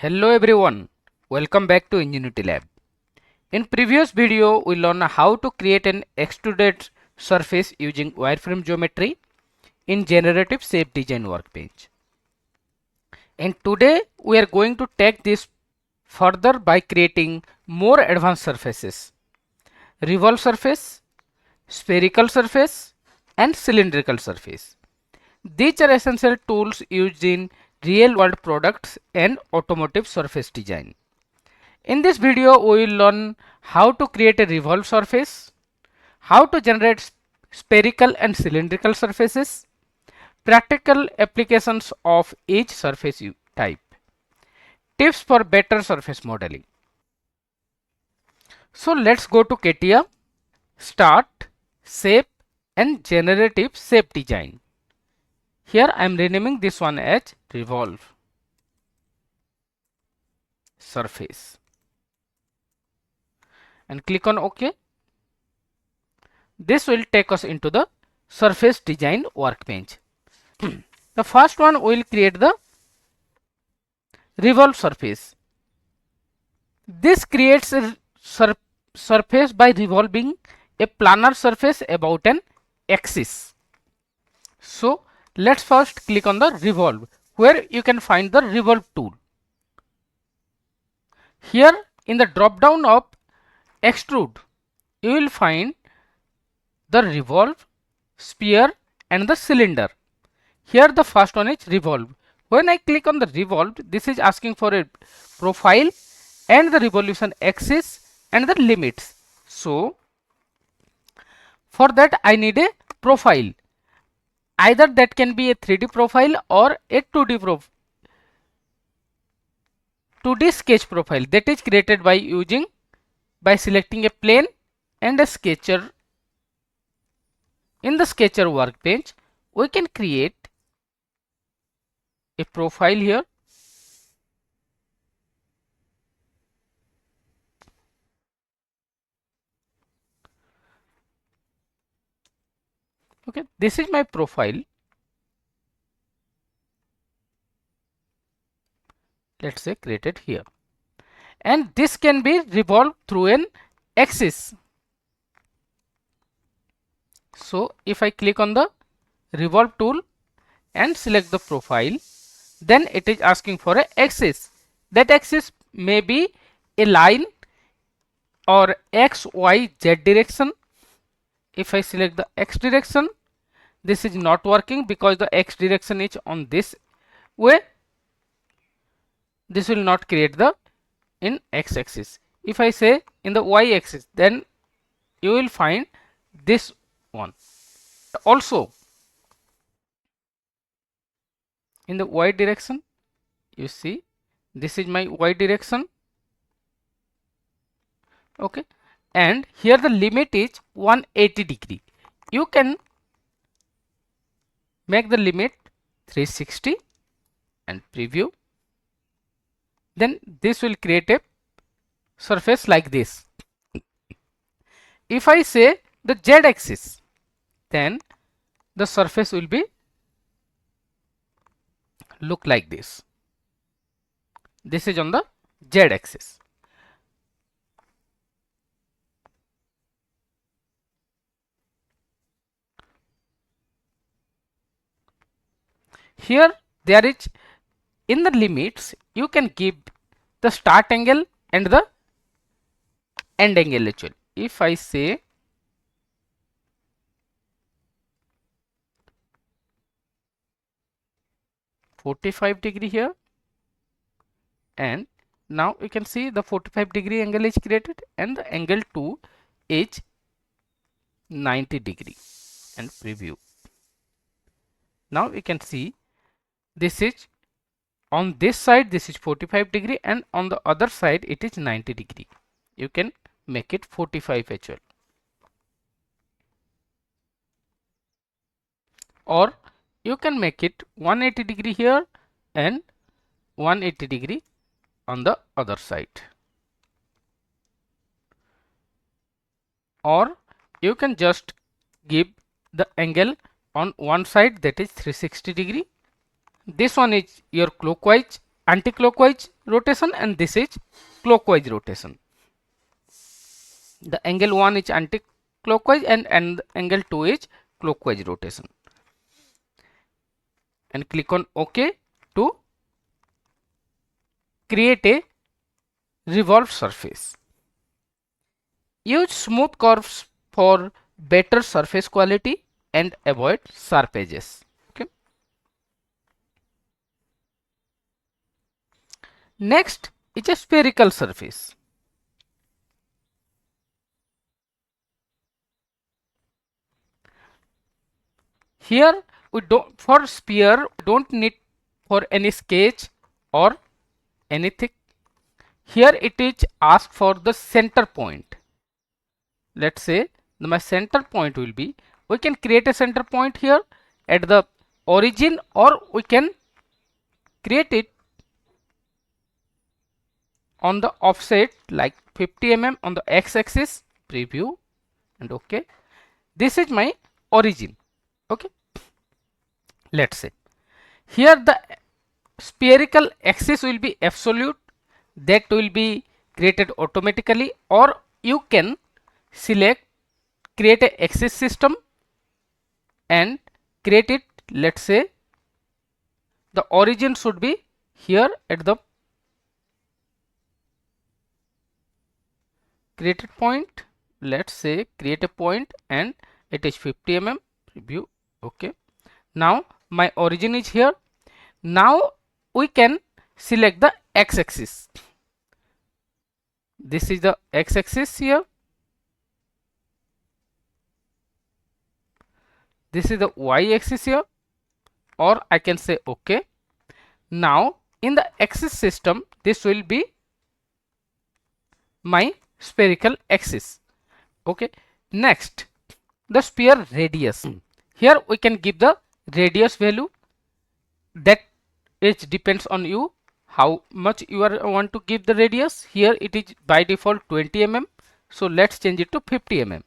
Hello everyone, welcome back to Enginuity Lab. In previous video we learned how to create an extruded surface using wireframe geometry in generative shape design workbench. And today we are going to take this further by creating more advanced surfaces: revolve surface, spherical surface and cylindrical surface. These are essential tools used in real world products and automotive surface design. In this video, we will learn how to create a revolve surface, how to generate spherical and cylindrical surfaces, practical applications of each surface type, tips for better surface modeling. So let's go to CATIA, Start, Shape and Generative Shape Design. Here I am renaming this one as Revolve Surface and click on OK. This will take us into the surface design workbench. The first one we will create the revolve surface. This creates a surface by revolving a planar surface about an axis. So let's first click on the revolve, where you can find the revolve tool. Here in the drop down of extrude, you will find the revolve, sphere and the cylinder. Here the first one is revolve. When I click on the revolve, this is asking for a profile and the revolution axis and the limits. So for that I need a profile. Either that can be a 3D profile or a 2D sketch profile that is created by selecting a plane and a sketcher. In the sketcher workbench, we can create a profile here. Okay, this is my profile. Let's say created here, and this can be revolved through an axis. So if I click on the revolve tool and select the profile, then it is asking for an axis. That axis may be a line or x, y, z direction. If I select the x direction, this is not working because the x direction is on this way. This will not create the in x axis. If I say in the y axis, then you will find this one. Also in the y direction, you see this is my y direction. Okay, and here the limit is 180 degree. You can make the limit 360 and preview. Then this will create a surface like this. If I say the z axis, then the surface will be look like this. This is on the z axis. Here there is, in the limits, you can give the start angle and the end angle actually. If I say -45 degree here, and now you can see the 45 degree angle is created and the angle 2 is 90 degree and preview. Now you can see this is on this side, this is 45 degree and on the other side it is 90 degree. You can make it 45 as well, or you can make it 180 degree here and 180 degree on the other side, or you can just give the angle on one side, that is 360 degree. This one is your clockwise. Anti-clockwise rotation and this is clockwise rotation. The angle 1 is anti-clockwise and angle 2 is clockwise rotation. And click on OK to create a revolved surface. Use smooth curves for better surface quality and avoid sharp edges. Okay. Next is a spherical surface. Here we don't, for sphere we don't need for any sketch or anything. Here it is asked for the center point. Let's say my center point will be, we can create a center point here at the origin or we can create it on the offset like 50 mm on the x-axis. Preview and OK. This is my origin. Okay. Let's say here the spherical axis will be absolute, that will be created automatically, or you can select create a axis system and create it. Let's say the origin should be here at the created point. Let's say create a point and it is 50 mm. Preview. Okay. Now my origin is here. Now we can select the x-axis. This is the x-axis here. This is the y-axis here, or I can say OK. Now in the axis system, this will be my spherical axis. Okay. Next, the sphere radius. Here we can give the radius value, that it depends on you how much you want to give the radius. Here it is by default 20 mm, so let's change it to 50 mm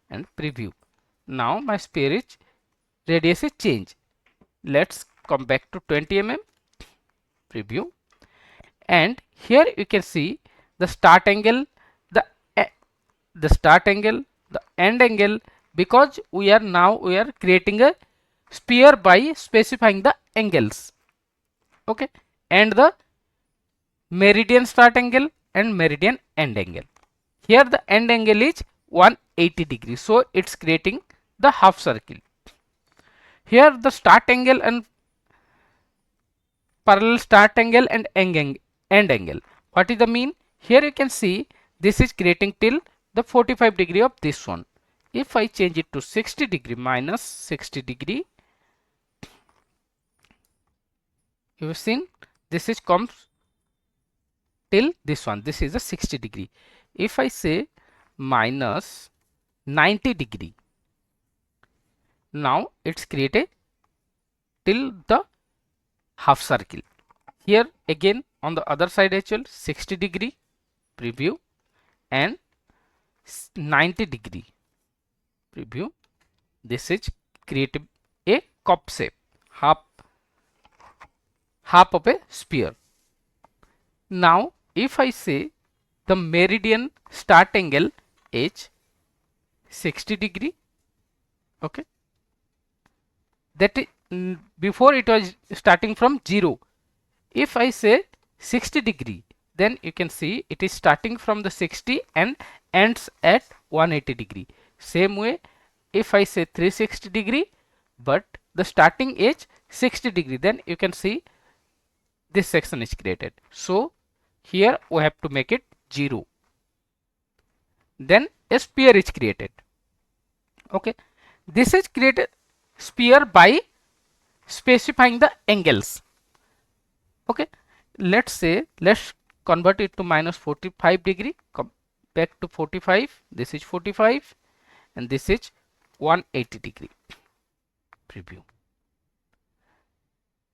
and preview. Now my sphere is radius is changed. Let's come back to 20 mm, preview, and here you can see the start angle, the start angle, the end angle, because we are creating a sphere by specifying the angles. Okay. And the meridian start angle and meridian end angle. Here the end angle is 180 degrees, so it's creating the half circle. Here the start angle and parallel start angle and end angle. What is the mean? Here you can see this is creating till the 45 degree of this one. If I change it to 60 degree minus 60 degree, you have seen this is comes till this one. This is a 60 degree. If I say minus 90 degree, now it's created till the half circle. Here again on the other side as well, 60 degree, preview, and 90 degree, preview. This is creating a cup shape, half of a sphere. Now if I say the meridian start angle is 60 degree, okay, that is, before it was starting from 0. If I say 60 degree, then you can see it is starting from the 60 and ends at 180 degree. Same way, if I say 360 degree, but the starting is 60 degree, then you can see this section is created. So here we have to make it 0. Then a sphere is created. Okay, this is created sphere by specifying the angles. Okay, let's say let's convert it to minus 45 degree. Come back to 45. This is 45 and this is 180 degree. Preview.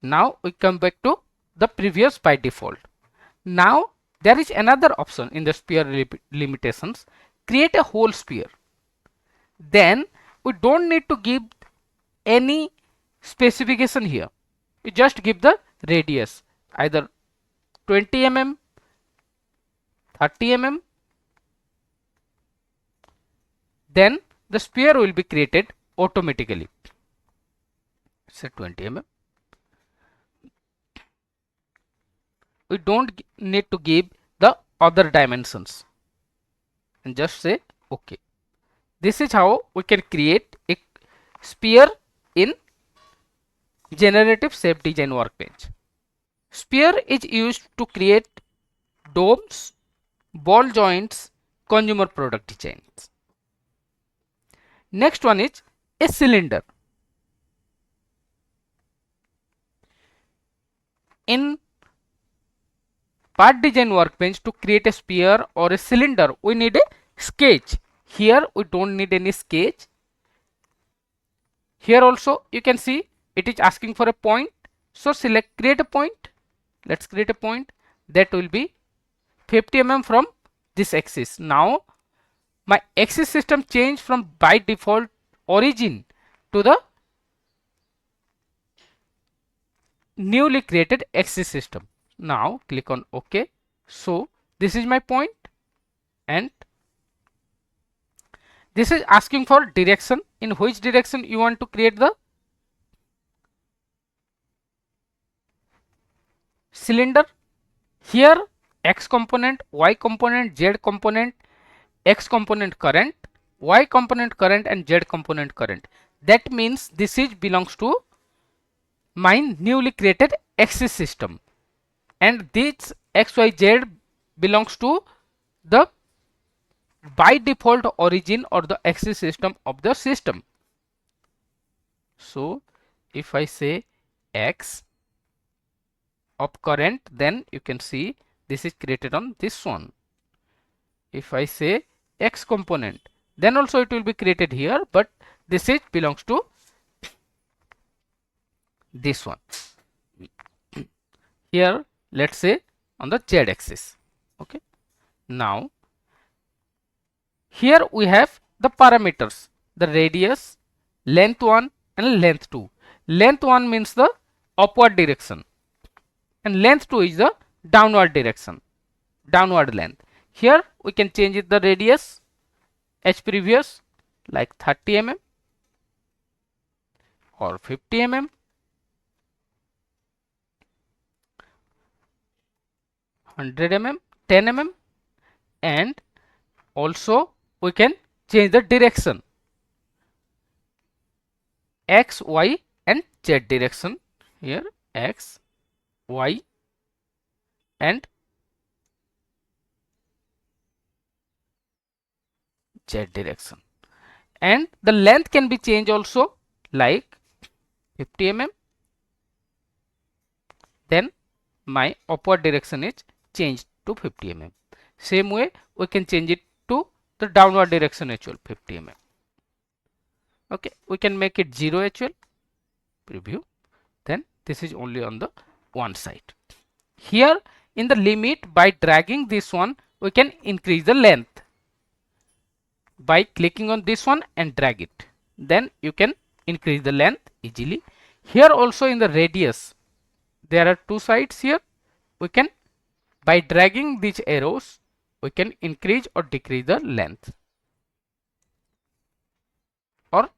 Now we come back to the previous by default. Now there is another option in the sphere limitations. Create a whole sphere. Then we don't need to give any specification here. You just give the radius, either 20 mm, 30 mm. Then the sphere will be created automatically. Say 20 mm. We don't need to give the other dimensions and just say OK. This is how we can create a sphere in Generative Shape Design workbench. Sphere is used to create domes, ball joints, consumer product designs. Next one is a cylinder. In part design workbench, to create a sphere or a cylinder, we need a sketch. Here we don't need any sketch. Here also you can see it is asking for a point. So select create a point. Let's create a point that will be 50 mm from this axis. Now my axis system changed from by default origin to the newly created axis system. Now click on OK. So this is my point and this is asking for direction, in which direction you want to create the cylinder. Here X component, Y component, Z component, X component current, Y component current and Z component current. That means this is belongs to my newly created axis system, and this XYZ belongs to the by default origin or the axis system of the system. So if I say X of current, then you can see this is created on this one. If I say X component, then also it will be created here, but this is belongs to this one. Here let's say on the Z axis. Okay. Now here we have the parameters, the radius, length 1 and length 2. Length 1 means the upward direction and length 2 is the downward direction, downward length. Here we can change it the radius as previous, like 30 mm or 50 mm, 100 mm, 10 mm, and also we can change the direction X, Y and Z direction. Here X, Y and Z direction, and the length can be changed also, like 50 mm. Then my upward direction is changed to 50 mm. Same way we can change it to the downward direction as well, 50 mm. Okay, we can make it 0 as well. Preview. Then this is only on the one side. Here in the limit, by dragging this one, we can increase the length by clicking on this one and drag it. Then you can increase the length easily. Here also in the radius, there are two sides here. We can, by dragging these arrows, we can increase or decrease the length or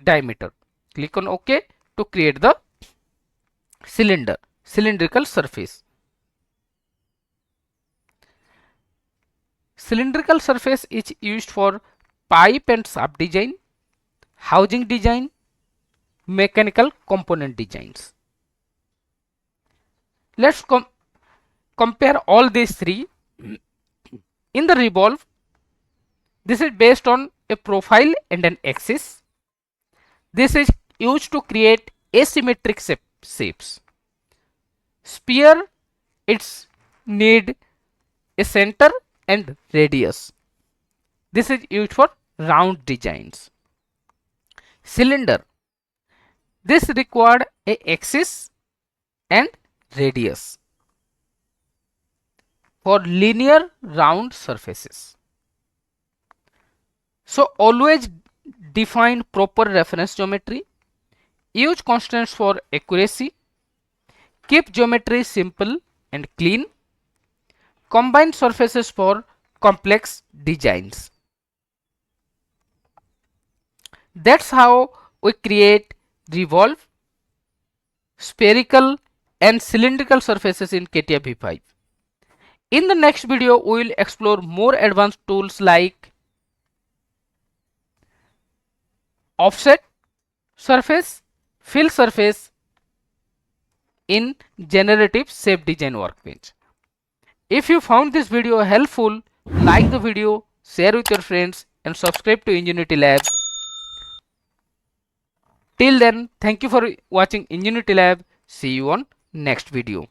diameter. Click on OK to create the cylinder, cylindrical surface. Cylindrical surface is used for pipe and shaft design, housing design, mechanical component designs. Let's compare all these three. In the Revolve, this is based on a profile and an axis. This is used to create asymmetric shapes. Sphere, it's need a center and radius. This is used for round designs. Cylinder, this required a axis and radius for linear round surfaces. So always define proper reference geometry, use constraints for accuracy, keep geometry simple and clean, combined surfaces for complex designs. That's how we create revolve, spherical and cylindrical surfaces in CATIA V5. In the next video, we will explore more advanced tools like offset surface, fill surface in generative shape design workbench. If you found this video helpful, like the video, share with your friends and subscribe to Enginuity Lab. Till then, thank you for watching Enginuity Lab. See you on next video.